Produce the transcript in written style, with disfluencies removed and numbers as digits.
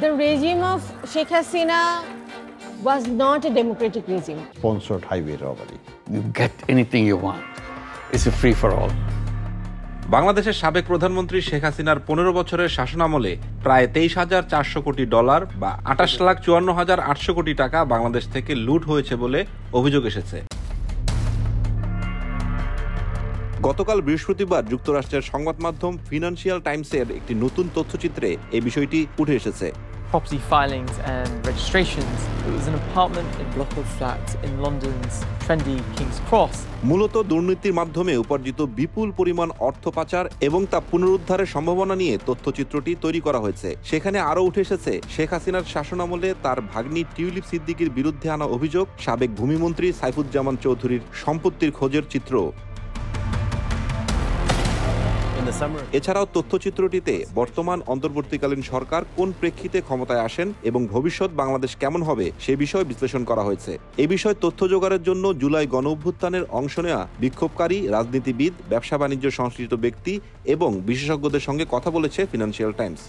The regime of Sheikh Hasina was not a democratic regime. Sponsored highway robbery. You get anything you want. It's a free for all. বাংলাদেশের সাবেক প্রধানমন্ত্রী শেখ হাসিনার 15 বছরের শাসনামলে প্রায় 23,400 কোটি ডলার বা 28,54,800 কোটি টাকা বাংলাদেশ থেকে লুট হয়েছে বলে অভিযোগ এসেছে। গতকাল বৃহস্পতিবার যুক্তরাষ্ট্রের সংবাদ মাধ্যম ফিনান্সিয়াল টাইমসের একটি নতুন তথ্যচিত্রে এই বিষয়টি উঠে এসেছে। Property filings and registrations. It was an apartment and block of flats in London's trendy King's Cross. মূলত দুর্নীতির মাধ্যমে উপার্জিত বিপুল পরিমাণ অর্থ পাচার এবং তা পুনরুদ্ধারের সম্ভাবনা নিয়ে তথ্যচিত্রটি তৈরি করা হয়েছে। সেখানে আরও উঠে এসেছে শেখ হাসিনার শাসনামলে তার ভাগ্নি টিউলিপ সিদ্দিকীর বিরুদ্ধে আনা অভিযোগ, সাবেক ভূমিমন্ত্রী সাইফুজ্জামান চৌধুরীর সম্পত্তির খোঁজের চিত্র। এছাড়াও তথ্যচিত্রটিতে বর্তমান অন্তর্বর্তীকালীন সরকার কোন প্রেক্ষিতে ক্ষমতায় আসেন এবং ভবিষ্যৎ বাংলাদেশ কেমন হবে সে বিষয়ে বিশ্লেষণ করা হয়েছে। এ বিষয়ে তথ্য জোগাড়ের জন্য জুলাই গণঅভ্যুত্থানের অংশ নেওয়া বিক্ষোভকারী, রাজনীতিবিদ, ব্যবসা বাণিজ্য সংশ্লিষ্ট ব্যক্তি এবং বিশেষজ্ঞদের সঙ্গে কথা বলেছে ফিনান্সিয়াল টাইমস।